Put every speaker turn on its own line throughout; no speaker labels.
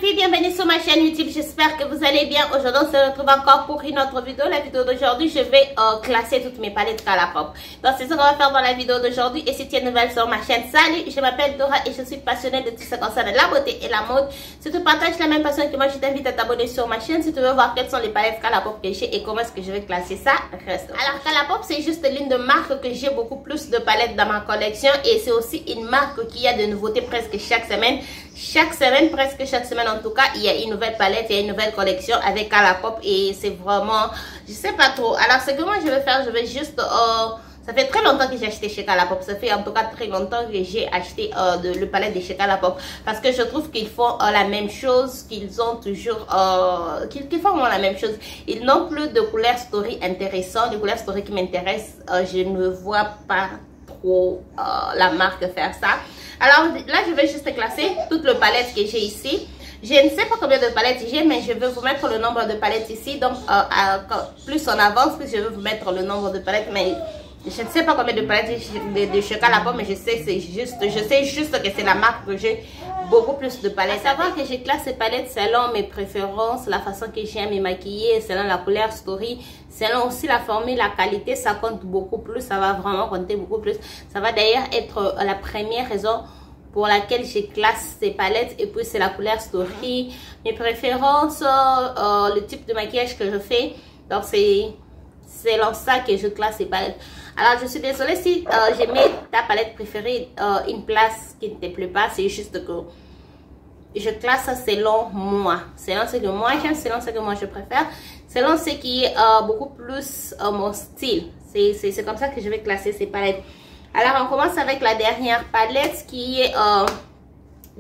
filles, bienvenue sur ma chaîne YouTube, j'espère que vous allez bien. Aujourd'hui on se retrouve encore pour une autre vidéo. La vidéo d'aujourd'hui, je vais classer toutes mes palettes Colourpop. Donc c'est ce qu'on va faire dans la vidéo d'aujourd'hui. Et si tu es nouvelle sur ma chaîne, salut, je m'appelle Dora et je suis passionnée de tout ce qui concerne la beauté et la mode. Si tu partages la même passion que moi, je t'invite à t'abonner sur ma chaîne si tu veux voir quelles sont les palettes Colourpop que j'ai et comment est-ce que je vais classer ça. Reste. Alors Colourpop, c'est juste l'une de marques que j'ai beaucoup plus de palettes dans ma collection. Et c'est aussi une marque qui a de nouveautés presque chaque semaine. Presque chaque semaine en tout cas, il y a une nouvelle palette, il y a une nouvelle collection avec Colourpop et c'est vraiment, je sais pas trop. Alors ce que moi je vais faire, je vais juste, ça fait très longtemps que j'ai acheté chez Colourpop, ça fait en tout cas très longtemps que j'ai acheté le palette de chez Colourpop parce que je trouve qu'ils font la même chose, qu'ils ont toujours, qu'ils font vraiment la même chose. Ils n'ont plus de couleurs story intéressantes, de couleurs story qui m'intéressent. Je ne vois pas trop la marque faire ça. Alors là, je vais juste classer toutes les palettes que j'ai ici. Je ne sais pas combien de palettes j'ai, mais je vais vous mettre le nombre de palettes ici. Donc, plus on avance, plus je vais vous mettre le nombre de palettes. Mais je ne sais pas combien de palettes de chez Colourpop, mais je sais juste que c'est la marque que j'ai beaucoup plus de palettes. À savoir que je classe ces palettes selon mes préférences, la façon que j'aime me maquiller, selon la couleur story, selon aussi la formule, la qualité, ça compte beaucoup plus, ça va vraiment compter beaucoup plus. Ça va d'ailleurs être la première raison pour laquelle je classe ces palettes. Et puis c'est la couleur story, mes préférences, le type de maquillage que je fais. Donc c'est selon ça que je classe ces palettes. Alors je suis désolée si j'ai mis ta palette préférée une place qui ne te plaît pas. C'est juste que je classe ça selon moi, selon ce que moi j'aime, selon ce que moi je préfère, selon ce qui est beaucoup plus mon style. C'est comme ça que je vais classer ces palettes. Alors on commence avec la dernière palette qui est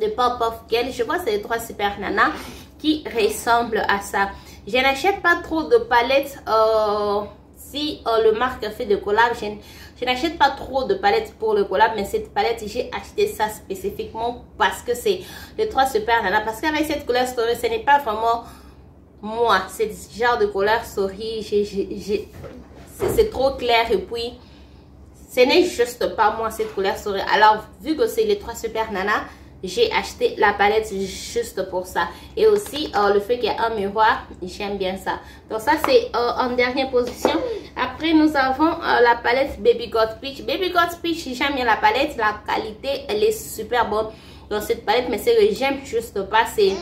de Pop of Girl. Je crois que c'est les 3 Super Nana qui ressemblent à ça. Je n'achète pas trop de palettes si le marque fait de collab. Je n'achète pas trop de palettes pour le collab, mais cette palette j'ai acheté ça spécifiquement parce que c'est les 3 Super Nana. Parce qu'avec cette couleur story, ce n'est pas vraiment moi, c'est ce genre de couleur story. C'est trop clair et puis ce n'est juste pas moi cette couleur story. Alors vu que c'est les 3 Super Nana, j'ai acheté la palette juste pour ça. Et aussi le fait qu'il y a un miroir, j'aime bien ça. Donc ça c'est en dernière position. Après nous avons la palette Baby Got Peach. Baby Got Peach, j'aime bien la palette. La qualité elle est super bonne dans cette palette, mais ce que j'aime juste pas, c'est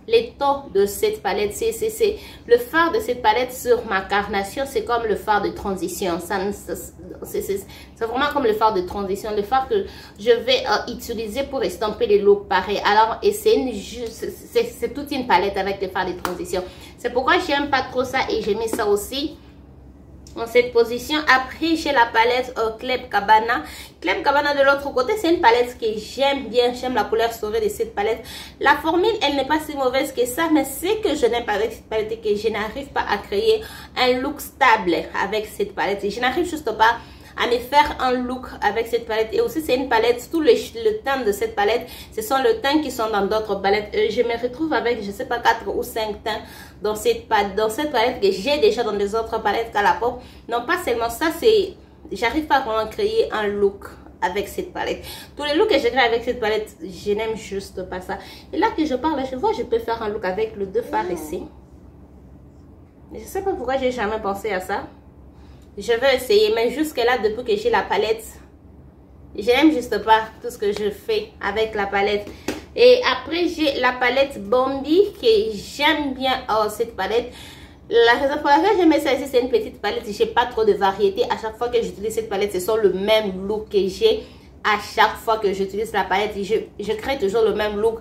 les tons de cette palette. C'est le fard de cette palette sur ma carnation, c'est comme le fard de transition. C'est vraiment comme le fard de transition, le fard que je vais utiliser pour estomper les looks pareils. Alors, et c'est toute une palette avec le fard de transition. C'est pourquoi j'aime pas trop ça et j'ai mis ça aussi dans cette position. Après j'ai la palette Club Cabana. Club Cabana de l'autre côté, c'est une palette que j'aime bien. J'aime la couleur storée de cette palette. La formule elle n'est pas si mauvaise que ça, mais c'est que je n'aime pas avec cette palette et que je n'arrive pas à créer un look stable avec cette palette. Et je n'arrive juste pas à me faire un look avec cette palette. Et aussi c'est une palette, tout le teint de cette palette, ce sont les teints qui sont dans d'autres palettes. Je me retrouve avec je sais pas 4 ou 5 teints dans cette palette que j'ai déjà dans les autres palettes Colourpop. Non pas seulement ça, c'est j'arrive pas vraiment à créer un look avec cette palette. Tous les looks que je crée avec cette palette, je n'aime juste pas ça. Et là que je parle, je vois je peux faire un look avec le 2 fards ici. Je sais pas pourquoi j'ai jamais pensé à ça. Je vais essayer, mais jusque là, depuis que j'ai la palette, je n'aime juste pas tout ce que je fais avec la palette. Et après, j'ai la palette Bombi, que j'aime bien cette palette. La raison pour laquelle j'aime ça ici, c'est une petite palette. J'ai pas trop de variété. À chaque fois que j'utilise cette palette, ce sont le même look que j'ai. À chaque fois que j'utilise la palette, je crée toujours le même look.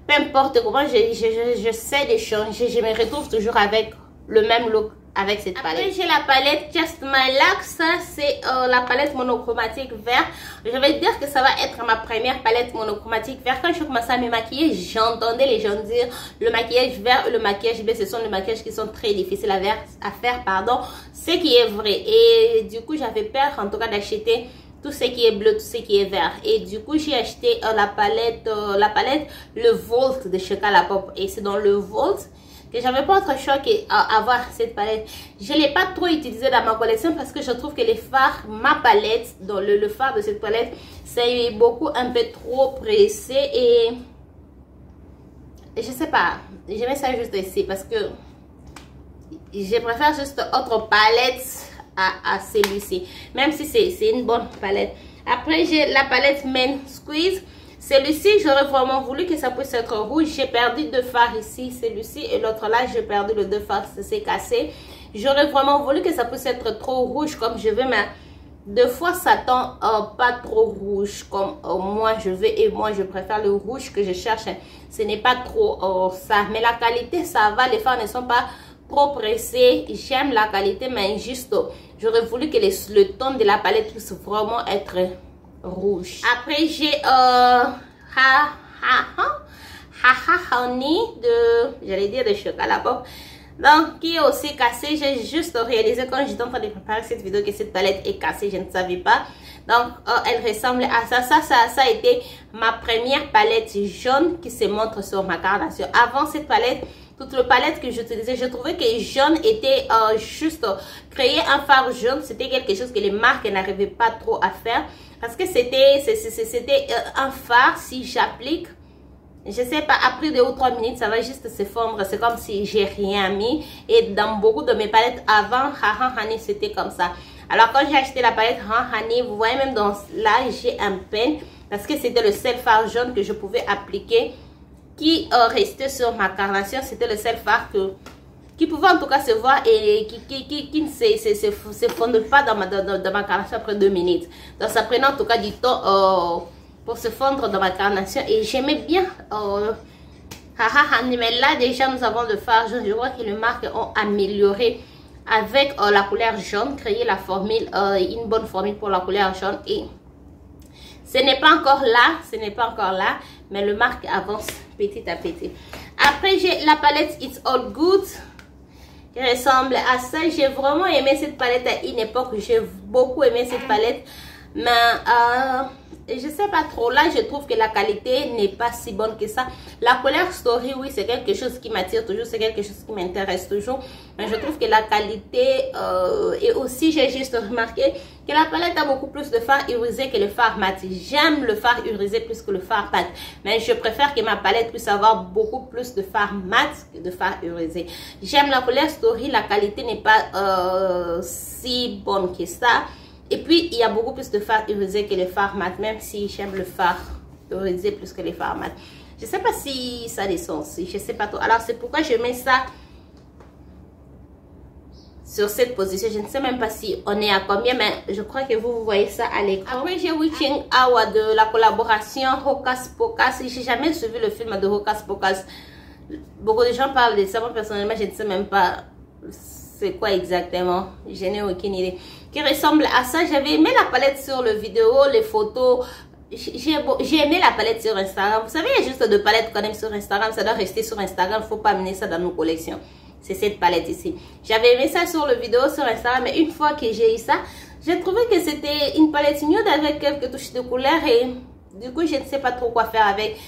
Peu importe comment, je sais de changer. Je me retrouve toujours avec le même look avec cette palette. Après j'ai la palette Just My Luck. Ça c'est la palette monochromatique vert. Je vais dire que ça va être ma première palette monochromatique vert. Quand je commençais à me maquiller, j'entendais les gens dire le maquillage vert et le maquillage bleu, ce sont les maquillages qui sont très difficiles à faire, pardon. Ce qui est vrai. Et du coup j'avais peur en tout cas d'acheter tout ce qui est bleu, tout ce qui est vert. Et du coup j'ai acheté la palette le Volt de chez Colourpop. Et c'est dans le Volt que j'avais pas autre choix qu'avoir cette palette. Je l'ai pas trop utilisée dans ma collection parce que je trouve que les fards, ma palette, dans le fard de cette palette, c'est beaucoup un peu trop pressé et je sais pas, je mets ça juste ici parce que je préfère juste autre palette à celui-ci, même si c'est une bonne palette. Après j'ai la palette Men Squeeze. Celui-ci j'aurais vraiment voulu que ça puisse être rouge. J'ai perdu 2 fards ici, celui-ci, et l'autre là j'ai perdu le 2 fards, c'est cassé. J'aurais vraiment voulu que ça puisse être trop rouge comme je veux, mais des fois ça tend pas trop rouge comme moi je veux, et moi je préfère le rouge que je cherche. Ce n'est pas trop ça, mais la qualité ça va, les fards ne sont pas trop pressés. J'aime la qualité, mais juste j'aurais voulu que le ton de la palette puisse vraiment être rouge. Après j'ai Honey de, j'allais dire, de chocolat pop, donc qui est aussi cassé. J'ai juste réalisé quand j'étais en train de préparer cette vidéo que cette palette est cassée, je ne savais pas. Donc elle ressemble à ça. Ça a été ma première palette jaune qui se montre sur ma carnation. Avant cette palette, toute la palette que j'utilisais, je trouvais que jaune était juste créer un fard jaune, c'était quelque chose que les marques n'arrivaient pas trop à faire, parce que c'était un fard, si j'applique, je sais pas, après 2 ou 3 minutes ça va juste se fondre, c'est comme si j'ai rien mis. Et dans beaucoup de mes palettes avant Honey c'était comme ça. Alors quand j'ai acheté la palette Honey, vous voyez même dans là j'ai un pen, parce que c'était le seul fard jaune que je pouvais appliquer qui restait sur ma carnation. C'était le seul fard qui pouvait en tout cas se voir et qui ne se fonde pas dans ma carnation après 2 minutes. Donc ça prenait en tout cas du temps pour se fondre dans ma carnation, et j'aimais bien mais là déjà nous avons le fard jaune. Je vois que les marques ont amélioré avec la couleur jaune, créer la formule, une bonne formule pour la couleur jaune, et ce n'est pas encore là, mais le marque avance petit à petit. Après j'ai la palette It's All Good qui ressemble à ça. J'ai vraiment aimé cette palette à une époque, j'ai beaucoup aimé cette palette, mais je sais pas trop, là je trouve que la qualité n'est pas si bonne que ça. La couleur Story, oui, c'est quelque chose qui m'attire toujours, c'est quelque chose qui m'intéresse toujours, mais je trouve que la qualité et aussi j'ai juste remarqué que la palette a beaucoup plus de fard irisé que le fard mat. J'aime le fard irisé plus que le fard mat, mais je préfère que ma palette puisse avoir beaucoup plus de fard mat que de fard irisé. J'aime la couleur Story, la qualité n'est pas si bonne que ça. Et puis, il y a beaucoup plus de fard irisé que le fard mat, même si j'aime le fard irisé plus que les fards mat. Je ne sais pas si ça a des sens, je ne sais pas trop. Alors, c'est pourquoi je mets ça sur cette position. Je ne sais même pas si on est à combien, mais je crois que vous voyez ça à l'écran. Après, j'ai Witching Hour de la collaboration Hocus Pocus. Je n'ai jamais suivi le film de Hocus Pocus. Beaucoup de gens parlent de ça. Moi, personnellement, je ne sais même pas c'est quoi exactement. Je n'ai aucune idée. Qui ressemble à ça. J'avais aimé la palette sur le vidéo, les photos. J'ai aimé la palette sur Instagram. Vous savez, il y a juste 2 palettes qu'on aime sur Instagram. Ça doit rester sur Instagram. Il ne faut pas amener ça dans nos collections. C'est cette palette ici. J'avais aimé ça sur le vidéo sur Instagram. Mais une fois que j'ai eu ça, j'ai trouvé que c'était une palette nude avec quelques touches de couleur. Et du coup, je ne sais pas trop quoi faire avec.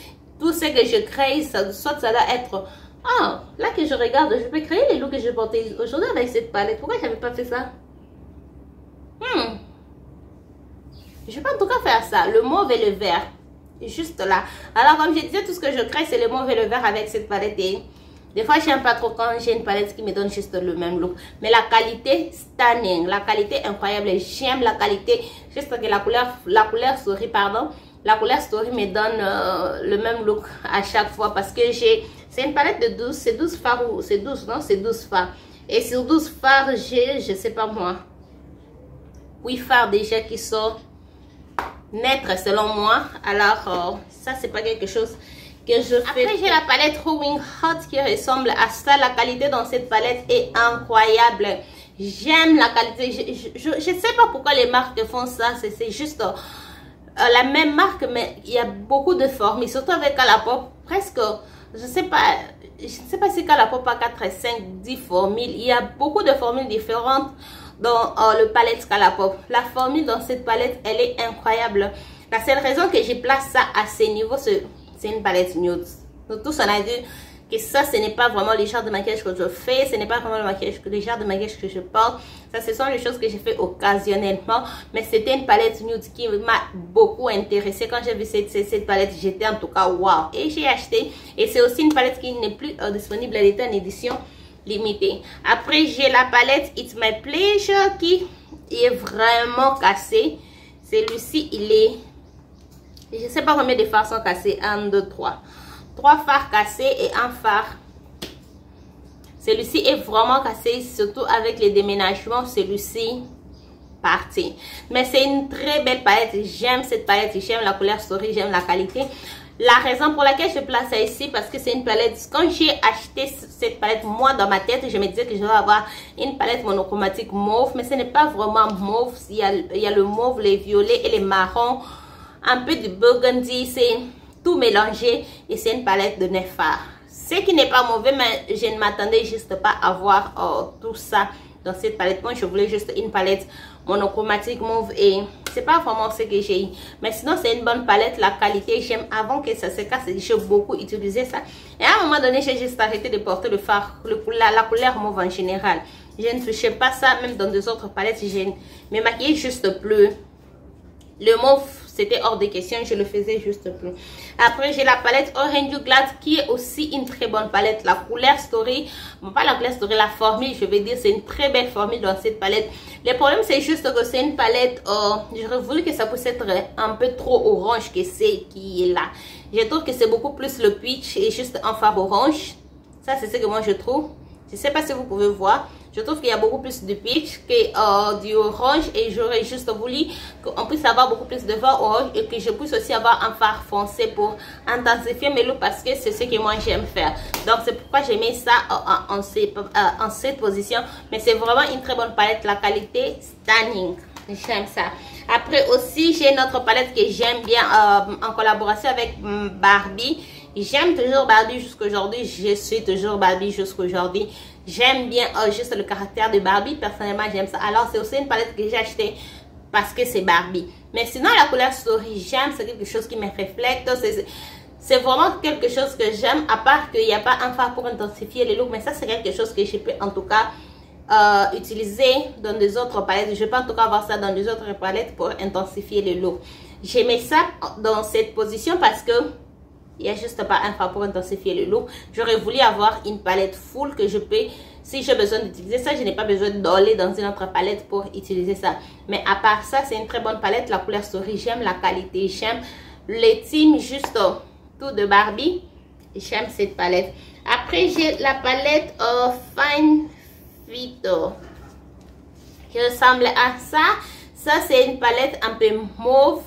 Tout ce que je crée, soit ça doit être... Ah, là que je regarde, je peux créer les looks que je portais aujourd'hui avec cette palette. Pourquoi je n'avais pas fait ça? Je vais pas en tout cas faire ça. Le mauve et le vert. Juste là. Alors comme je disais, tout ce que je crée, c'est le mauve et le vert avec cette palette. Et des fois, j'aime pas trop quand j'ai une palette qui me donne juste le même look. Mais la qualité, stunning. La qualité, incroyable. J'aime la qualité. Juste que la couleur Story, pardon. La couleur Story me donne le même look à chaque fois. Parce que c'est une palette de 12. C'est 12 fards ou c'est 12, non? C'est 12 fards. Et sur 12 fards, j'ai, je sais pas moi, 8 fards déjà qui sont naître selon moi. Alors ça c'est pas quelque chose que je fais. Après j'ai la palette Rowing Hot qui ressemble à ça. La qualité dans cette palette est incroyable. J'aime la qualité. Je sais pas pourquoi les marques font ça. C'est juste la même marque, mais il y a beaucoup de formes, et surtout avec Colourpop. Presque, je sais pas si Colourpop a 4, 5, 10 formules. Il y a beaucoup de formules différentes dans le palette Colourpop. La formule dans cette palette, elle est incroyable. La seule raison que je place ça à ce niveau, c'est une palette nude. Nous tous on a dit que ça, ce n'est pas vraiment le genre de maquillage que je fais, ce n'est pas vraiment le genre de maquillage que je porte. Ça, ce sont les choses que j'ai fait occasionnellement, mais c'était une palette nude qui m'a beaucoup intéressée. Quand j'ai vu cette palette, j'étais en tout cas waouh, et j'ai acheté. Et c'est aussi une palette qui n'est plus disponible, elle était en édition limitée. Après, j'ai la palette It's My Pleasure qui est vraiment cassée. Celui-ci, il est, je ne sais pas combien de fards sont cassés. 1, 2, 3. 3 fards cassés et un phare. Celui-ci est vraiment cassé, surtout avec les déménagements. Celui-ci parti. Mais c'est une très belle palette. J'aime cette palette. J'aime la couleur Story. J'aime la qualité. La raison pour laquelle je place ça ici, parce que c'est une palette. Quand j'ai acheté cette palette, moi dans ma tête, je me disais que je vais avoir une palette monochromatique mauve. Mais ce n'est pas vraiment mauve. Il y a le mauve, les violets et les marrons. Un peu de burgundy. C'est tout mélangé. Et c'est une palette de 9 fards. Ce qui n'est pas mauvais, mais je ne m'attendais juste pas à voir tout ça dans cette palette. Moi, je voulais juste une palette monochromatique mauve et c'est pas vraiment ce que j'ai eu. Mais sinon, c'est une bonne palette. La qualité, j'aime. Avant que ça se casse, j'ai beaucoup utilisé ça. Et à un moment donné, j'ai juste arrêté de porter le fard, la couleur mauve en général. Je ne touchais pas ça, même dans des autres palettes. Je me maquillais juste plus. Le mauve, c'était hors de question, je le faisais juste plus. Après, j'ai la palette Orange Glad qui est aussi une très bonne palette. La couleur Story, bon, pas la couleur Story, la formule, je vais dire, c'est une très belle formule dans cette palette. Le problème, c'est juste que c'est une palette, j'aurais voulu que ça puisse être un peu trop orange que c'est qui est là. Je trouve que c'est beaucoup plus le peach et juste un fard orange. Ça, c'est ce que moi je trouve. Je ne sais pas si vous pouvez voir. Je trouve qu'il y a beaucoup plus de peach que du orange. Et j'aurais juste voulu qu'on puisse avoir beaucoup plus de fard orange. Et que je puisse aussi avoir un fard foncé pour intensifier mes looks. Parce que c'est ce que moi j'aime faire. Donc c'est pourquoi j'ai mis ça en cette position. Mais c'est vraiment une très bonne palette. La qualité stunning. J'aime ça. Après aussi j'ai notre palette que j'aime bien en collaboration avec Barbie. J'aime toujours Barbie jusqu'aujourd'hui. Je suis toujours Barbie jusqu'aujourd'hui. J'aime bien juste le caractère de Barbie. Personnellement, j'aime ça. Alors, c'est aussi une palette que j'ai achetée parce que c'est Barbie. Mais sinon, la couleur Story, j'aime. C'est quelque chose qui me reflète. C'est vraiment quelque chose que j'aime. À part qu'il n'y a pas un fard pour intensifier les looks. Mais ça, c'est quelque chose que je peux en tout cas utiliser dans des autres palettes. Je peux en tout cas avoir ça dans des autres palettes pour intensifier les looks. J'aimais ça dans cette position parce que il n'y a juste pas un fard pour intensifier le look. J'aurais voulu avoir une palette full que je peux, si j'ai besoin d'utiliser ça, je n'ai pas besoin d'aller dans une autre palette pour utiliser ça. Mais à part ça, c'est une très bonne palette. La couleur Story, j'aime la qualité, j'aime les teams juste tout de Barbie. J'aime cette palette. Après, j'ai la palette Fine Fit qui ressemble à ça. Ça, c'est une palette un peu mauve.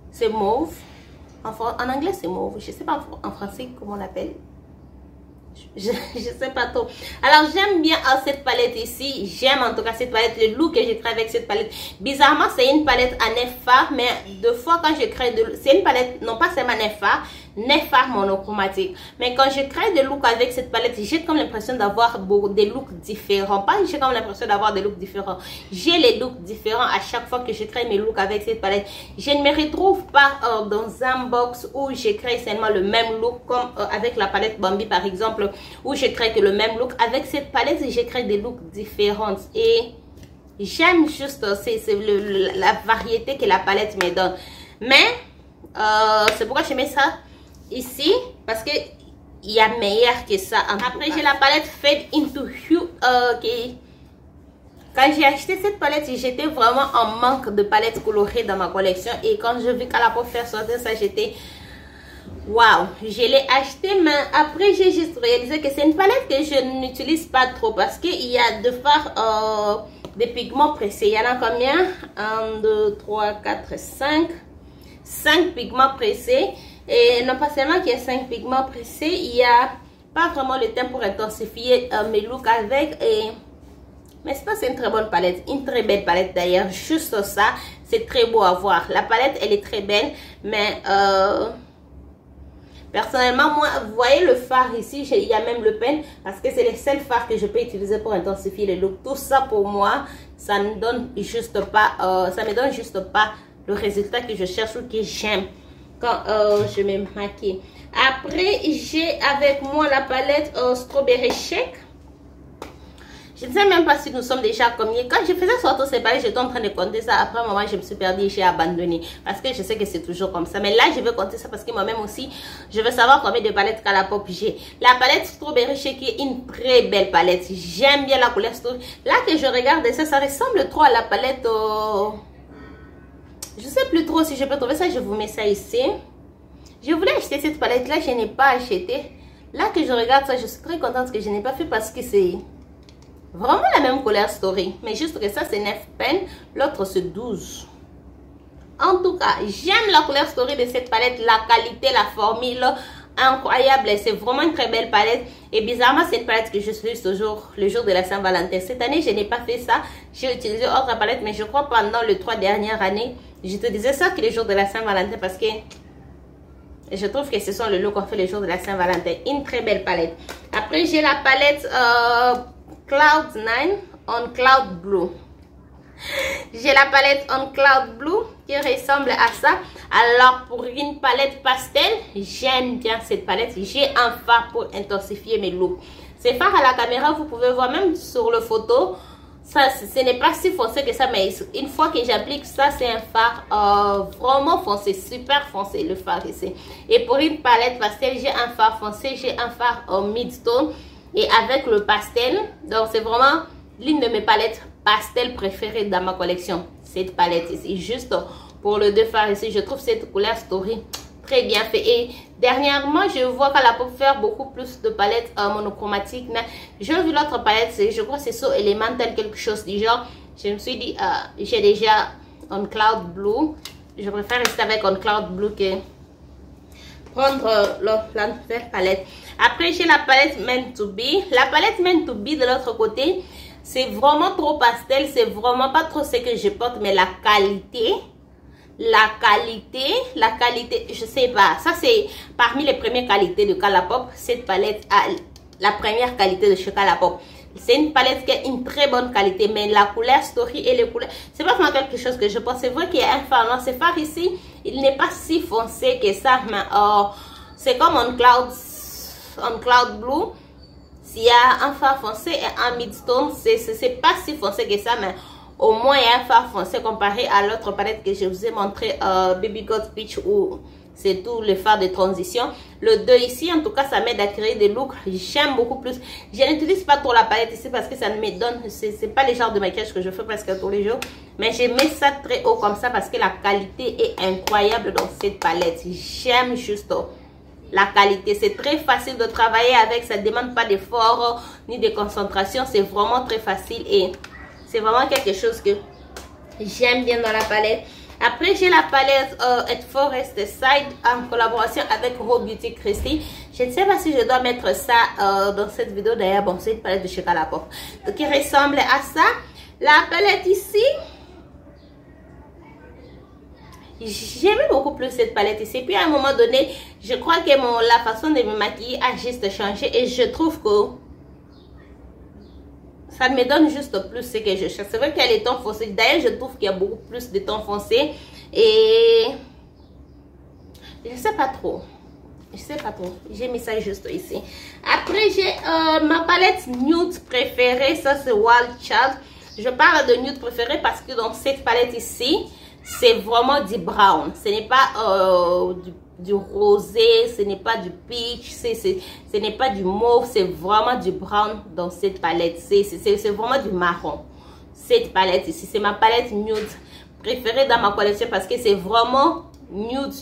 C'est mauve. En anglais, c'est mauve. Je ne sais pas en français comment on l'appelle. Je ne sais pas trop. Alors, j'aime bien cette palette ici. J'aime en tout cas cette palette. Le look que je crée avec cette palette. Bizarrement, c'est une palette à 9 fards. Mais deux fois, quand je crée c'est une palette, non pas seulement 9 fards, 9 fards monochromatiques. Mais quand je crée des looks avec cette palette, j'ai comme l'impression d'avoir des looks différents. Pas j'ai comme l'impression d'avoir des looks différents. J'ai les looks différents à chaque fois que je crée mes looks avec cette palette. Je ne me retrouve pas dans un box où je crée seulement le même look comme avec la palette Bambi par exemple, où je crée que le même look. Avec cette palette, je crée des looks différents et j'aime juste la variété que la palette me donne. Mais c'est pourquoi je mets ça ici parce que il y a meilleur que ça. Après, j'ai la palette Fade Into You quand j'ai acheté cette palette, j'étais vraiment en manque de palettes colorées dans ma collection. Et quand je vis Calapo faire sortir ça, j'étais waouh, je l'ai acheté. Mais après, j'ai juste réalisé que c'est une palette que je n'utilise pas trop parce qu'il y a de fards des pigments pressés. Il y en a combien? 1, 2, 3, 4, 5. 5 pigments pressés. Et non pas seulement qu'il y a 5 pigments pressés, il n'y a pas vraiment le temps pour intensifier mes looks avec. Mais c'est une très bonne palette, une très belle palette d'ailleurs. Juste ça, c'est très beau à voir. La palette, elle est très belle, mais personnellement, moi, vous voyez le fard ici, il y a même le pen, parce que c'est les seuls fards que je peux utiliser pour intensifier les looks. Tout ça pour moi, ça ne donne juste pas, ça me donne juste pas le résultat que je cherche ou que j'aime quand je me maquille. Après, j'ai avec moi la palette Strawberry Shake. Je ne sais même pas si nous sommes déjà combien. Quand je faisais sortir ces palettes, j'étais en train de compter ça. Après un moment, je me suis perdue et j'ai abandonné. Parce que je sais que c'est toujours comme ça. Mais là, je vais compter ça parce que moi-même aussi, je veux savoir combien de palettes Colourpop j'ai. La palette Strawberry Shake est une très belle palette. J'aime bien la couleur Strawberry. Là que je regarde ça ressemble trop à la palette... Je ne sais plus trop si je peux trouver ça. Je vous mets ça ici. Je voulais acheter cette palette-là. Je n'ai pas acheté. Là que je regarde ça, je suis très contente que je n'ai pas fait parce que c'est... vraiment la même couleur Story, mais juste que ça c'est 9 peines, l'autre c'est 12. En tout cas, j'aime la couleur Story de cette palette, la qualité, la formule, incroyable. C'est vraiment une très belle palette. Et bizarrement, c'est une palette que je suis toujours le jour de la Saint-Valentin. Cette année, je n'ai pas fait ça. J'ai utilisé autre palette, mais je crois pendant les 3 dernières années, j'utilisais ça que les jours de la Saint-Valentin parce que je trouve que ce sont le look qu'on fait les jours de la Saint-Valentin. Une très belle palette. Après, j'ai la palette... Cloud 9 on Cloud Blue. J'ai la palette on Cloud Blue qui ressemble à ça. Alors pour une palette pastel, j'aime bien cette palette. J'ai un phare pour intensifier mes looks. Ces phares à la caméra, vous pouvez voir même sur le photo, ça ce n'est pas si foncé que ça, mais une fois que j'applique ça, c'est un phare vraiment foncé, super foncé le phare ici. Et pour une palette pastel, j'ai un phare foncé, j'ai un phare mid-tone. Et avec le pastel, donc c'est vraiment l'une de mes palettes pastel préférées dans ma collection. Cette palette ici, juste pour le deux fards ici, je trouve cette couleur Story très bien fait. Et dernièrement, je vois qu'elle a pu faire beaucoup plus de palettes monochromatiques. J'ai vu l'autre palette, je crois que c'est So Elemental, quelque chose du genre. Je me suis dit, j'ai déjà On Cloud Blue. Je préfère rester avec On Cloud Blue que prendre la nouvelle palette. Après, j'ai la palette Meant to Be. La palette Meant to Be de l'autre côté, c'est vraiment trop pastel. C'est vraiment pas trop ce que je porte, mais la qualité, je sais pas. Ça, c'est parmi les premières qualités de Colourpop. Cette palette a la première qualité de chez Colourpop. C'est une palette qui a une très bonne qualité, mais la couleur Story et les couleurs, c'est pas vraiment quelque chose que je pense. C'est vrai qu'il y a un phare noir. Ce phare ici, il n'est pas si foncé que ça, mais c'est comme on Cloud Blue. S'il y a un phare foncé et un mid-tone, c'est pas si foncé que ça, mais au moins il y a un phare foncé comparé à l'autre palette que je vous ai montré, Baby Got Peach, où c'est tout le phare de transition. Le 2 ici, en tout cas, ça m'aide à créer des looks. J'aime beaucoup plus. Je n'utilise pas trop la palette ici parce que ça ne me donne... C'est pas le genre de maquillage que je fais presque tous les jours. Mais je mets ça très haut comme ça parce que la qualité est incroyable dans cette palette. J'aime juste la qualité. C'est très facile de travailler avec. Ça ne demande pas d'effort ni de concentration. C'est vraiment très facile et c'est vraiment quelque chose que j'aime bien dans la palette. Après, j'ai la palette At Forest Side en collaboration avec Raw Beauty Christy. Je ne sais pas si je dois mettre ça dans cette vidéo. D'ailleurs, bon, c'est une palette de chez Colourpop. Donc, qui ressemble à ça. La palette ici, j'aimais beaucoup plus cette palette ici. Puis, à un moment donné, je crois que la façon de me maquiller a juste changé. Et je trouve que ça me donne juste plus ce que je cherche. C'est vrai qu'il y a les tons foncés. D'ailleurs, je trouve qu'il y a beaucoup plus de tons foncés. Et je sais pas trop. Je sais pas trop. J'ai mis ça juste ici. Après, j'ai ma palette nude préférée. Ça, c'est Wild Child. Je parle de nude préférée parce que dans cette palette ici, c'est vraiment du brown. Ce n'est pas du rosé, ce n'est pas du peach, ce n'est pas du mauve, c'est vraiment du brown dans cette palette. C'est vraiment du marron. Cette palette ici, c'est ma palette nude préférée dans ma collection parce que c'est vraiment nude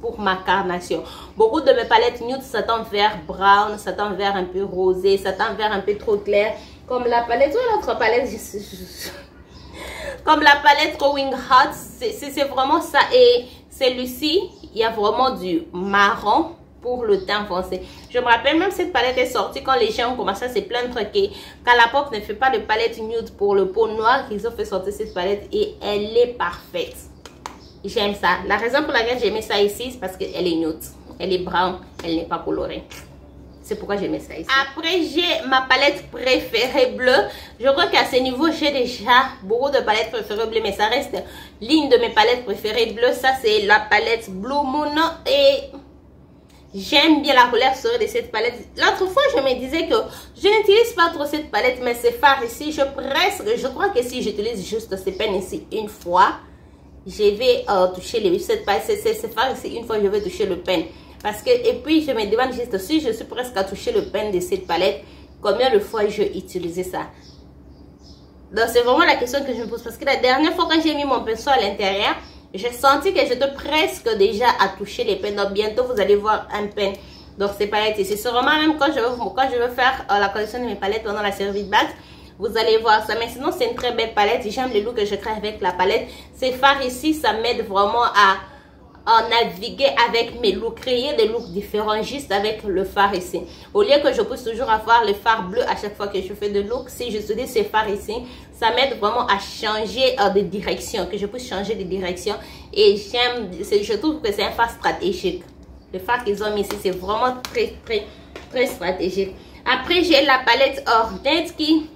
pour ma carnation. Beaucoup de mes palettes nude, ça tend vers brown, ça tend vers un peu rosé, ça tend vers un peu trop clair. Comme la palette, ou l'autre palette, comme la palette Going Hot, c'est vraiment ça. Et celui-ci, il y a vraiment du marron pour le teint foncé. Je me rappelle même cette palette est sortie quand les gens ont commencé à se plaindre que Colourpop ne fait pas de palette nude pour le peau noire. Ils ont fait sortir cette palette et elle est parfaite. J'aime ça. La raison pour laquelle j'ai mis ça ici, c'est parce qu'elle est nude. Elle est brown, elle n'est pas colorée. C'est pourquoi j'ai mis ça ici. Après, j'ai ma palette préférée bleue. Je crois qu'à ce niveau, j'ai déjà beaucoup de palettes préférées bleues. Mais ça reste l'une de mes palettes préférées bleues. Ça, c'est la palette Blue Moon. Et J'aime bien la couleur souris de cette palette. L'autre fois, je me disais que je n'utilise pas trop cette palette, mais ces fards ici, je crois que si j'utilise juste ces peines ici une fois, je vais toucher cette palette, ces fards ici une fois, je vais toucher le pen. Parce que, et puis, je me demande juste si je suis presque à toucher le pen de cette palette, combien de fois je vais utiliser ça. Donc, c'est vraiment la question que je me pose. Parce que la dernière fois, quand j'ai mis mon pinceau à l'intérieur, j'ai senti que j'étais presque déjà à toucher les pens. Donc, bientôt, vous allez voir un pen. Donc, ces palettes ici. C'est vraiment même quand je veux faire la collection de mes palettes pendant la série de base. Vous allez voir ça. Mais sinon, c'est une très belle palette. J'aime le look que je crée avec la palette. Ces fards ici, ça m'aide vraiment à naviguer avec mes looks, créer des looks différents juste avec le fard ici. Au lieu que je puisse toujours avoir le fard bleu à chaque fois que je fais de look, si je utilise ces fards ici, ça m'aide vraiment à changer de direction, que je puisse changer de direction. Et je trouve que c'est un fard stratégique. Le fard qu'ils ont mis ici, c'est vraiment très stratégique. Après, j'ai la palette Ornette qui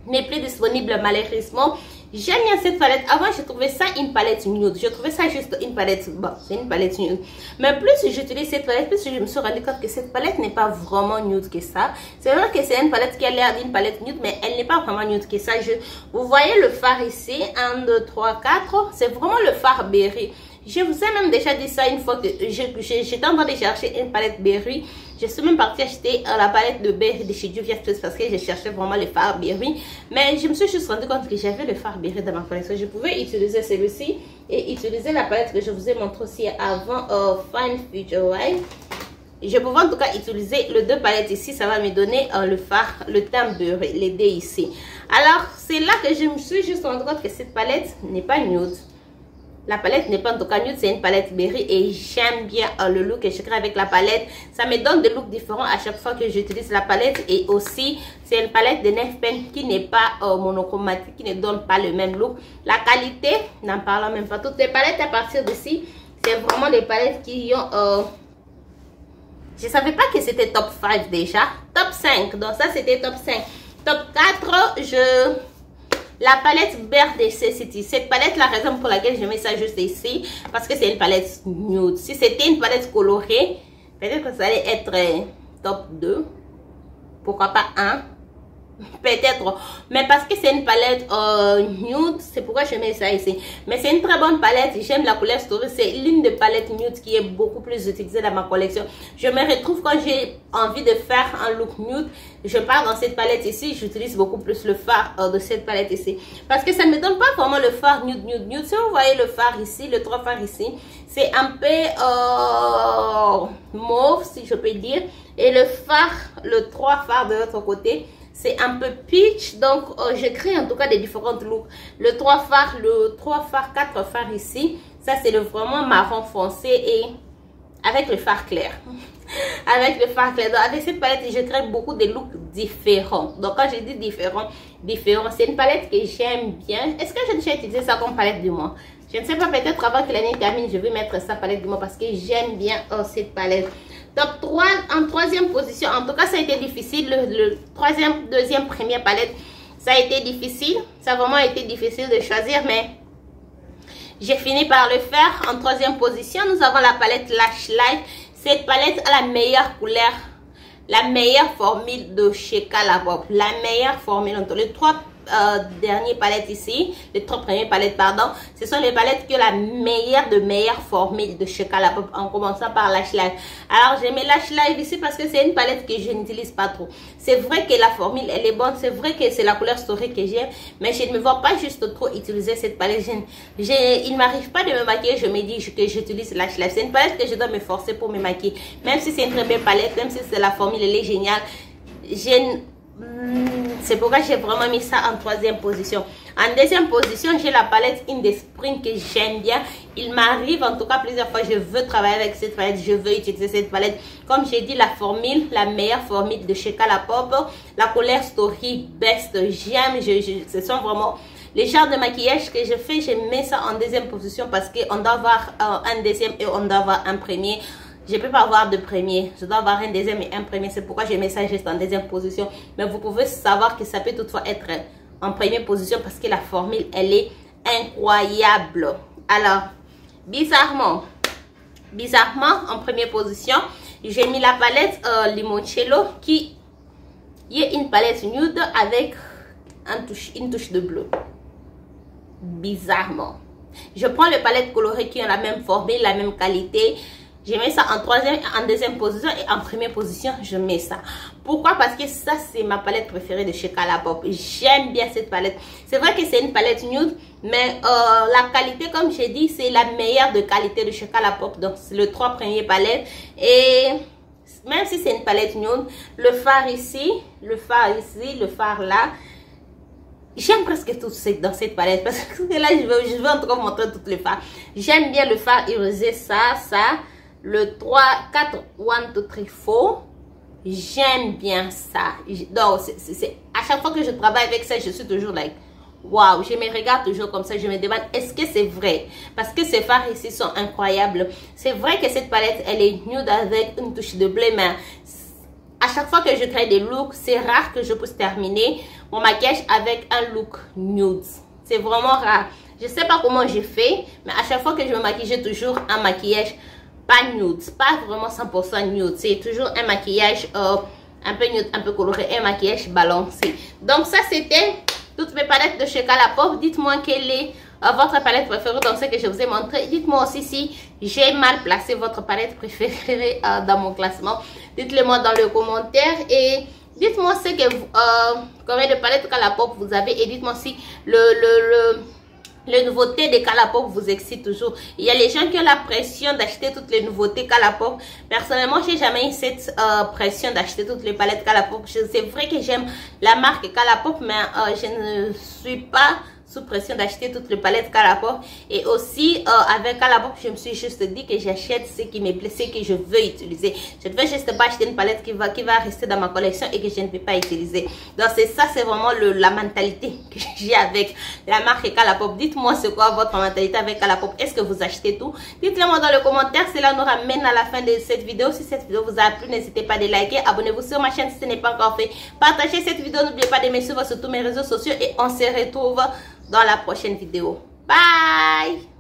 n'est plus disponible malheureusement. J'aime bien cette palette. Avant, je trouvais ça une palette nude. Je trouvais ça juste une palette. Bon, c'est une palette nude. Mais plus j'utilise cette palette, plus je me suis rendu compte que cette palette n'est pas vraiment nude que ça. C'est vrai que c'est une palette qui a l'air d'une palette nude, mais elle n'est pas vraiment nude que ça. Vous voyez le fard ici. 1, 2, 3, 4. C'est vraiment le fard berry. Je vous ai même déjà dit ça une fois que j'étais en train de chercher une palette berry. Je suis même partie acheter la palette de berry de chez Juvia's Place parce que je cherchais vraiment le fard berry. Mais je me suis juste rendu compte que j'avais le fard berry dans ma collection. Je pouvais utiliser celui-ci et utiliser la palette que je vous ai montré aussi avant, Fine Future White. Je pouvais en tout cas utiliser les deux palettes ici. Ça va me donner le fard, le teint berry, les deux ici. Alors, c'est là que je me suis juste rendu compte que cette palette n'est pas nude. La palette n'est pas en tout cas nude, c'est une palette berry et j'aime bien le look que je crée avec la palette. Ça me donne des looks différents à chaque fois que j'utilise la palette. Et aussi, c'est une palette de 9 pen qui n'est pas monochromatique, qui ne donne pas le même look. La qualité, n'en parlons même pas. Toutes les palettes à partir d'ici, c'est vraiment des palettes qui ont... je ne savais pas que c'était top 5 déjà. Top 5, donc ça c'était top 5. Top 4, la palette BRDC City. Cette palette, la raison pour laquelle je mets ça juste ici, parce que c'est une palette nude. Si c'était une palette colorée, peut-être que ça allait être top 2. Pourquoi pas 1? Peut-être. Mais parce que c'est une palette nude, c'est pourquoi je mets ça ici. Mais c'est une très bonne palette. J'aime la couleur Story. C'est l'une des palettes nude qui est beaucoup plus utilisée dans ma collection. Je me retrouve quand j'ai envie de faire un look nude. Je pars dans cette palette ici. J'utilise beaucoup plus le fard de cette palette ici. Parce que ça ne me donne pas vraiment le fard nude. Si vous voyez le fard ici, le 3 fard ici, c'est un peu mauve, si je peux dire. Et le fard, le 3 fard de l'autre côté, c'est un peu peach. Donc je crée en tout cas des différentes looks. Le 3 phares, 4 phares ici, ça c'est le vraiment marron foncé et avec le fard clair. Avec le fard clair. Donc avec cette palette, je crée beaucoup de looks différents. Donc quand je dis différents, c'est une palette que j'aime bien. Est-ce que j'ai déjà utilisé ça comme palette du mois? Je ne sais pas, peut-être avant que l'année termine, je vais mettre ça palette du mois parce que j'aime bien cette palette. Top 3, en troisième position. En tout cas, ça a été difficile. Le troisième, deuxième, première palette, ça a été difficile. Ça a vraiment été difficile de choisir, mais j'ai fini par le faire. En troisième position, nous avons la palette Lash Light. Cette palette a la meilleure couleur, la meilleure formule de chez Colourpop. La meilleure formule entre les trois dernières palettes ici, les 3 premières palettes, pardon, ce sont les palettes qui ont la meilleure formule de chez Colourpop, en commençant par Lash Light. Alors j'ai mis Lash Light ici parce que c'est une palette que je n'utilise pas trop. C'est vrai que la formule elle est bonne, c'est vrai que c'est la couleur Story que j'aime, mais je ne me vois pas juste trop utiliser cette palette. Il ne m'arrive pas de me maquiller, je me dis que j'utilise Lash Light. C'est une palette que je dois me forcer pour me maquiller, même si c'est une très belle palette, même si c'est la formule elle est géniale. C'est pourquoi j'ai vraiment mis ça en troisième position. En deuxième position, j'ai la palette In The Spring que j'aime bien. Il m'arrive en tout cas plusieurs fois, je veux travailler avec cette palette, je veux utiliser cette palette. Comme j'ai dit, la formule, la meilleure formule de chez Colourpop, la couleur Story Best, j'aime. Ce sont vraiment les genres de maquillage que je fais. Je mets ça en deuxième position parce qu'on doit avoir un deuxième et on doit avoir un premier. Je ne peux pas avoir de premier. Je dois avoir un deuxième et un premier. C'est pourquoi je mets ça juste en deuxième position. Mais vous pouvez savoir que ça peut toutefois être en première position parce que la formule, elle est incroyable. Alors, bizarrement, en première position, j'ai mis la palette Limoncello qui est une palette nude avec une touche de bleu. Bizarrement. Je prends les palettes colorées qui ont la même formule, la même qualité. Je mets ça en troisième, en deuxième position et en première position, je mets ça. Pourquoi? Parce que ça, c'est ma palette préférée de chez Colourpop. J'aime bien cette palette. C'est vrai que c'est une palette nude, mais la qualité, comme j'ai dit, c'est la meilleure de qualité de chez Colourpop. Donc, c'est les 3 premières palettes. Et même si c'est une palette nude, le fard ici, le fard là, j'aime presque tout dans cette palette. Parce que là, je vais encore montrer toutes les fards. J'aime bien le fard irisé, ça. Le 3, 4, 1, 2, 3, 4. J'aime bien ça. Donc, à chaque fois que je travaille avec ça, je suis toujours like, waouh, je me regarde toujours comme ça. Je me demande, est-ce que c'est vrai? Parce que ces fards ici sont incroyables. C'est vrai que cette palette, elle est nude avec une touche de bleu, mais à chaque fois que je crée des looks, c'est rare que je puisse terminer mon maquillage avec un look nude. C'est vraiment rare. Je sais pas comment j'ai fait, mais à chaque fois que je me maquille, j'ai toujours un maquillage pas nude, pas vraiment 100% nude. C'est toujours un maquillage un peu nude, un peu coloré, un maquillage balancé. Donc ça, c'était toutes mes palettes de chez Colourpop. Dites-moi quelle est votre palette préférée dans ce que je vous ai montré. Dites-moi aussi si j'ai mal placé votre palette préférée dans mon classement. Dites-le moi dans le commentaire et dites-moi ce que combien de palettes Colourpop vous avez et dites-moi si les nouveautés de Colourpop vous excite toujours. Il y a les gens qui ont la pression d'acheter toutes les nouveautés Colourpop. Personnellement, j'ai jamais eu cette pression d'acheter toutes les palettes Colourpop. C'est vrai que j'aime la marque Colourpop, mais je ne suis pas sous pression d'acheter toutes les palettes Colourpop. Et aussi, avec Colourpop, je me suis juste dit que j'achète ce qui me plaît, ce que je veux utiliser. Je ne veux juste pas acheter une palette qui va rester dans ma collection et que je ne vais pas utiliser. Donc, ça, c'est vraiment la mentalité que j'ai avec la marque Colourpop. Dites-moi c'est quoi votre mentalité avec Colourpop. Est-ce que vous achetez tout? Dites-le moi dans le commentaire. Cela nous ramène à la fin de cette vidéo. Si cette vidéo vous a plu, n'hésitez pas à liker. Abonnez-vous sur ma chaîne si ce n'est pas encore fait. Partagez cette vidéo. N'oubliez pas de me suivre sur tous mes réseaux sociaux et on se retrouve dans la prochaine vidéo. Bye!